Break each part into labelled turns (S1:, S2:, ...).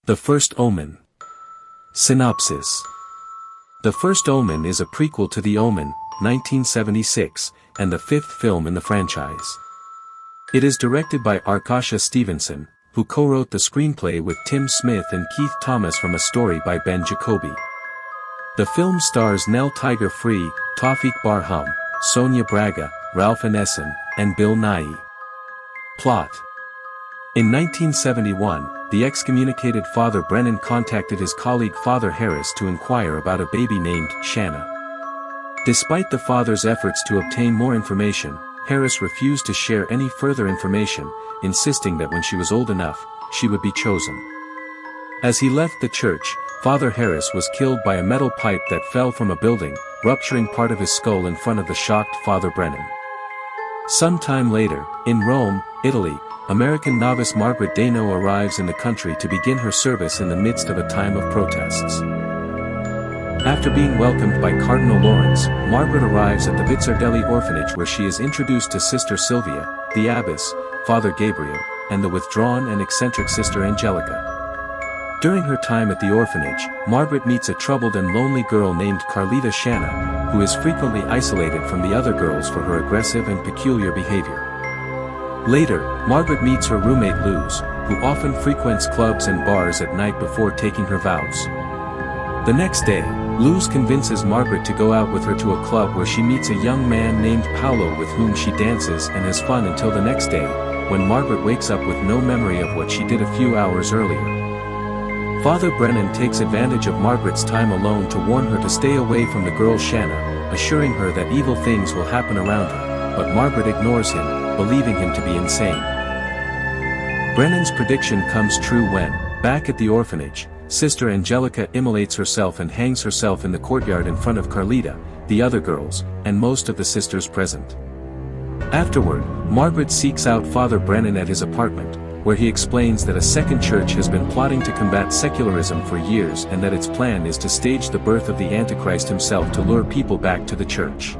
S1: The First Omen. Synopsis. The First Omen is a prequel to The Omen, 1976, and the fifth film in the franchise. It is directed by Arkasha Stevenson, who co-wrote the screenplay with Tim Smith and Keith Thomas from a story by Ben Jacoby. The film stars Nell Tiger Free, Tawfiq Barham, Sonia Braga, Ralph Ineson, and Bill Nighy. Plot. In 1971, the excommunicated Father Brennan contacted his colleague Father Harris to inquire about a baby named Shanna. Despite the father's efforts to obtain more information, Harris refused to share any further information, insisting that when she was old enough, she would be chosen. As he left the church, Father Harris was killed by a metal pipe that fell from a building, rupturing part of his skull in front of the shocked Father Brennan. Some time later, in Rome, Italy, American novice Margaret Dano arrives in the country to begin her service in the midst of a time of protests. After being welcomed by Cardinal Lawrence, Margaret arrives at the Vizzardelli orphanage where she is introduced to Sister Sylvia, the abbess, Father Gabriel, and the withdrawn and eccentric Sister Angelica. During her time at the orphanage, Margaret meets a troubled and lonely girl named Carlita Shanna, who is frequently isolated from the other girls for her aggressive and peculiar behavior. Later, Margaret meets her roommate Luz, who often frequents clubs and bars at night before taking her vows. The next day, Luz convinces Margaret to go out with her to a club where she meets a young man named Paolo with whom she dances and has fun until the next day, when Margaret wakes up with no memory of what she did a few hours earlier. Father Brennan takes advantage of Margaret's time alone to warn her to stay away from the girl Shanna, assuring her that evil things will happen around her, but Margaret ignores him, believing him to be insane. Brennan's prediction comes true when, back at the orphanage, Sister Angelica immolates herself and hangs herself in the courtyard in front of Carlita, the other girls, and most of the sisters present. Afterward, Margaret seeks out Father Brennan at his apartment, where he explains that a second church has been plotting to combat secularism for years and that its plan is to stage the birth of the Antichrist himself to lure people back to the church.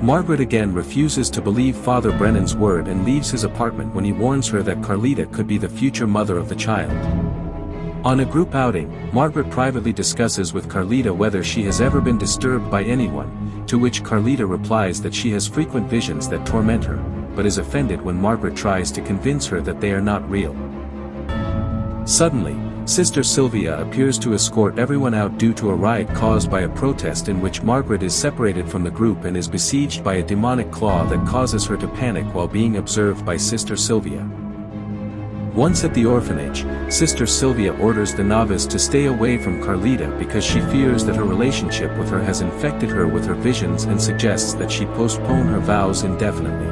S1: Margaret again refuses to believe Father Brennan's word and leaves his apartment when he warns her that Carlita could be the future mother of the child. On a group outing, Margaret privately discusses with Carlita whether she has ever been disturbed by anyone, to which Carlita replies that she has frequent visions that torment her, but is offended when Margaret tries to convince her that they are not real. Suddenly, Sister Sylvia appears to escort everyone out due to a riot caused by a protest in which Margaret is separated from the group and is besieged by a demonic claw that causes her to panic while being observed by Sister Sylvia. Once at the orphanage, Sister Sylvia orders the novice to stay away from Carlita because she fears that her relationship with her has infected her with her visions and suggests that she postpone her vows indefinitely.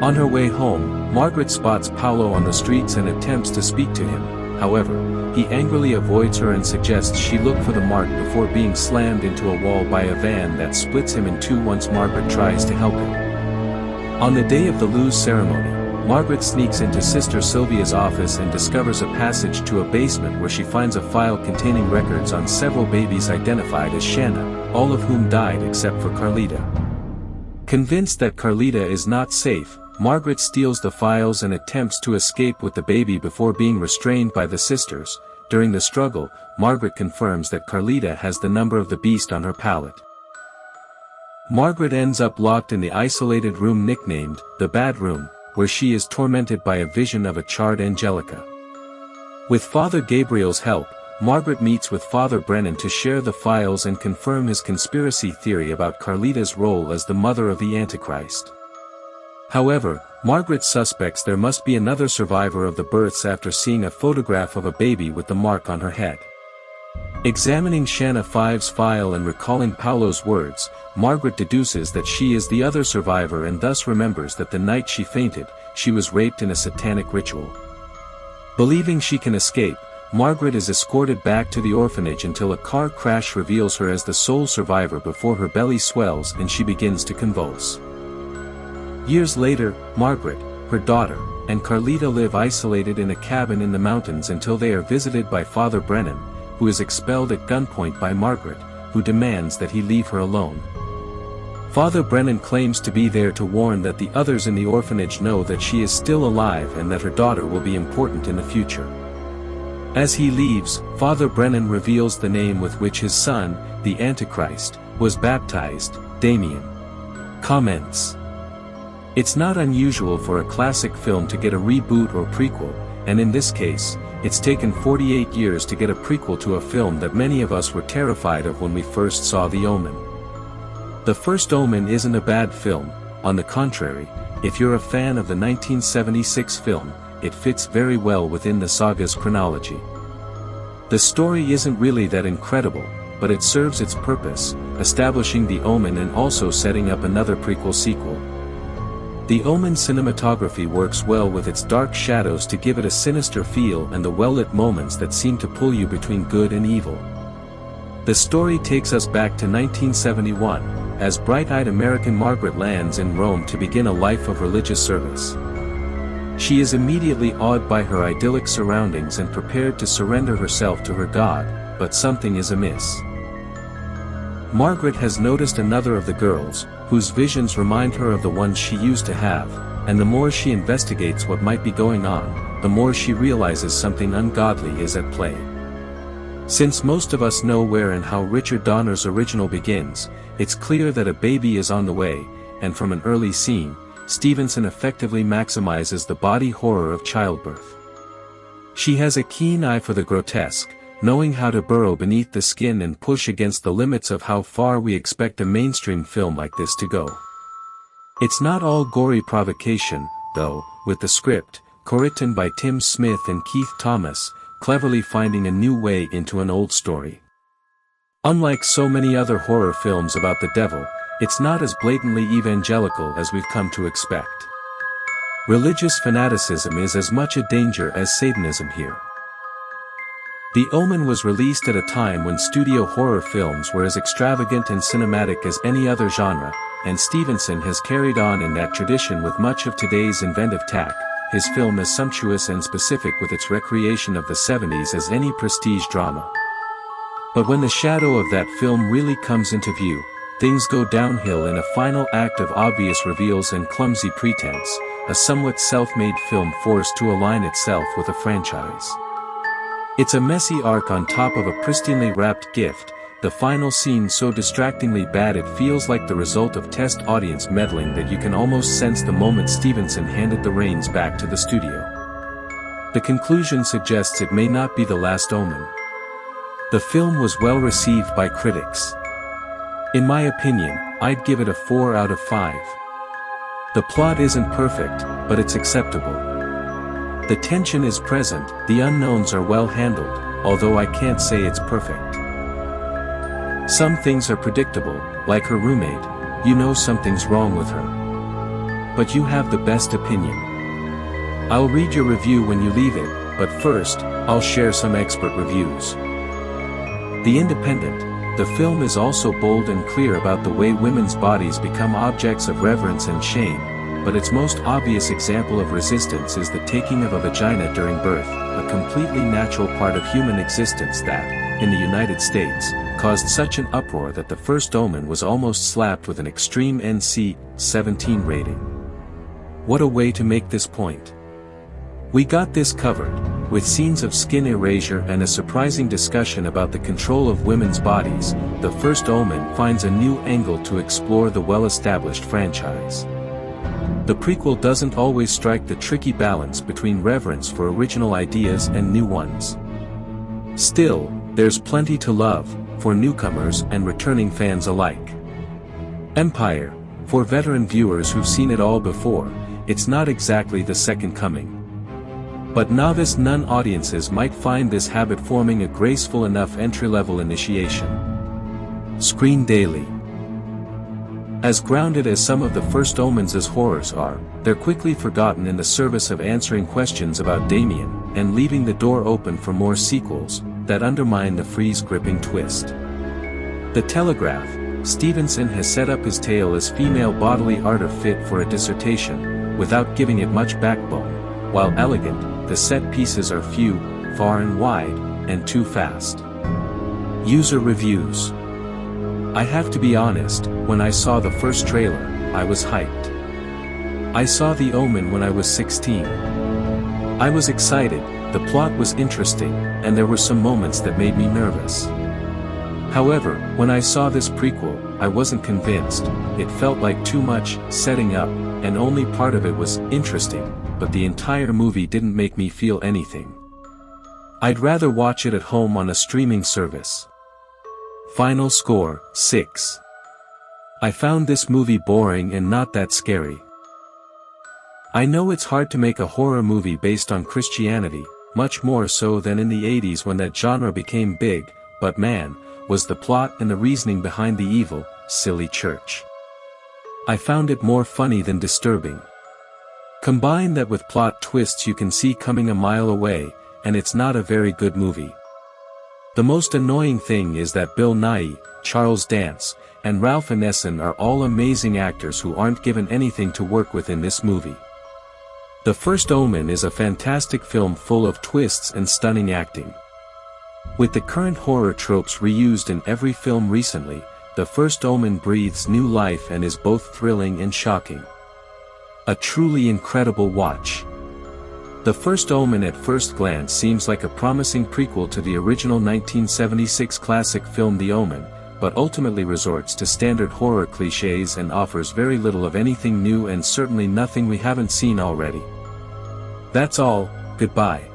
S1: On her way home, Margaret spots Paolo on the streets and attempts to speak to him. However, he angrily avoids her and suggests she look for the mark before being slammed into a wall by a van that splits him in two once Margaret tries to help him. On the day of the Luz ceremony, Margaret sneaks into Sister Sylvia's office and discovers a passage to a basement where she finds a file containing records on several babies identified as Shanna, all of whom died except for Carlita. Convinced that Carlita is not safe, Margaret steals the files and attempts to escape with the baby before being restrained by the sisters. During the struggle, Margaret confirms that Carlita has the number of the beast on her pallet. Margaret ends up locked in the isolated room nicknamed the Bad Room, where she is tormented by a vision of a charred Angelica. With Father Gabriel's help, Margaret meets with Father Brennan to share the files and confirm his conspiracy theory about Carlita's role as the mother of the Antichrist. However, Margaret suspects there must be another survivor of the births after seeing a photograph of a baby with the mark on her head. Examining Shanna 5's file and recalling Paolo's words, Margaret deduces that she is the other survivor and thus remembers that the night she fainted, she was raped in a satanic ritual. Believing she can escape, Margaret is escorted back to the orphanage until a car crash reveals her as the sole survivor before her belly swells and she begins to convulse. Years later, Margaret, her daughter, and Carlita live isolated in a cabin in the mountains until they are visited by Father Brennan, who is expelled at gunpoint by Margaret, who demands that he leave her alone. Father Brennan claims to be there to warn that the others in the orphanage know that she is still alive and that her daughter will be important in the future. As he leaves, Father Brennan reveals the name with which his son, the Antichrist, was baptized, Damien. Comments. It's not unusual for a classic film to get a reboot or prequel, and in this case, it's taken 48 years to get a prequel to a film that many of us were terrified of when we first saw The Omen. The first Omen isn't a bad film, on the contrary, if you're a fan of the 1976 film, it fits very well within the saga's chronology. The story isn't really that incredible, but it serves its purpose, establishing The Omen and also setting up another prequel sequel. The Omen cinematography works well with its dark shadows to give it a sinister feel and the well-lit moments that seem to pull you between good and evil. The story takes us back to 1971, as bright-eyed American Margaret lands in Rome to begin a life of religious service. She is immediately awed by her idyllic surroundings and prepared to surrender herself to her God, but something is amiss. Margaret has noticed another of the girls, whose visions remind her of the ones she used to have, and the more she investigates what might be going on, the more she realizes something ungodly is at play. Since most of us know where and how Richard Donner's original begins, it's clear that a baby is on the way, and from an early scene, Stevenson effectively maximizes the body horror of childbirth. She has a keen eye for the grotesque, knowing how to burrow beneath the skin and push against the limits of how far we expect a mainstream film like this to go. It's not all gory provocation, though, with the script, co-written by Tim Smith and Keith Thomas, cleverly finding a new way into an old story. Unlike so many other horror films about the devil, it's not as blatantly evangelical as we've come to expect. Religious fanaticism is as much a danger as Satanism here. The Omen was released at a time when studio horror films were as extravagant and cinematic as any other genre, and Stevenson has carried on in that tradition with much of today's inventive tack, his film as sumptuous and specific with its recreation of the 70s as any prestige drama. But when the shadow of that film really comes into view, things go downhill in a final act of obvious reveals and clumsy pretense, a somewhat self-made film forced to align itself with a franchise. It's a messy arc on top of a pristinely wrapped gift, the final scene so distractingly bad it feels like the result of test audience meddling that you can almost sense the moment Stevenson handed the reins back to the studio. The conclusion suggests it may not be the last Omen. The film was well received by critics. In my opinion, I'd give it a 4 out of 5. The plot isn't perfect, but it's acceptable. The tension is present, the unknowns are well handled, although I can't say it's perfect. Some things are predictable, like her roommate, you know something's wrong with her. But you have the best opinion. I'll read your review when you leave it, but first, I'll share some expert reviews. The Independent, the film is also bold and clear about the way women's bodies become objects of reverence and shame, but its most obvious example of resistance is the taking of a vagina during birth, a completely natural part of human existence that, in the United States, caused such an uproar that the first Omen was almost slapped with an extreme NC-17 rating. What a way to make this point. We got this covered, with scenes of skin erasure and a surprising discussion about the control of women's bodies. The first Omen finds a new angle to explore the well-established franchise. The prequel doesn't always strike the tricky balance between reverence for original ideas and new ones. Still, there's plenty to love, for newcomers and returning fans alike. Empire, for veteran viewers who've seen it all before, it's not exactly the second coming. But novice nun audiences might find this habit forming a graceful enough entry-level initiation. Screen Daily. As grounded as some of the first Omens as horrors are, they're quickly forgotten in the service of answering questions about Damien, and leaving the door open for more sequels, that undermine the freeze-gripping twist. The Telegraph, Stevenson has set up his tale as female bodily art of fit for a dissertation, without giving it much backbone, while elegant, the set pieces are few, far and wide, and too fast. User reviews. I have to be honest, when I saw the first trailer, I was hyped. I saw The Omen when I was 16. I was excited, The plot was interesting, and there were some moments that made me nervous. However, when I saw this prequel, I wasn't convinced. It felt like too much setting up, and only part of it was interesting, but the entire movie didn't make me feel anything. I'd rather watch it at home on a streaming service. Final score, 6. I found this movie boring and not that scary. I know it's hard to make a horror movie based on Christianity, much more so than in the 80s when that genre became big, but man, was the plot and the reasoning behind the evil, silly church. I found it more funny than disturbing. Combine that with plot twists you can see coming a mile away, and it's not a very good movie. The most annoying thing is that Bill Nighy, Charles Dance, and Ralph Ineson are all amazing actors who aren't given anything to work with in this movie. The First Omen is a fantastic film full of twists and stunning acting. With the current horror tropes reused in every film recently, The First Omen breathes new life and is both thrilling and shocking. A truly incredible watch. The First Omen at first glance seems like a promising prequel to the original 1976 classic film The Omen, but ultimately resorts to standard horror cliches and offers very little of anything new and certainly nothing we haven't seen already. That's all, goodbye.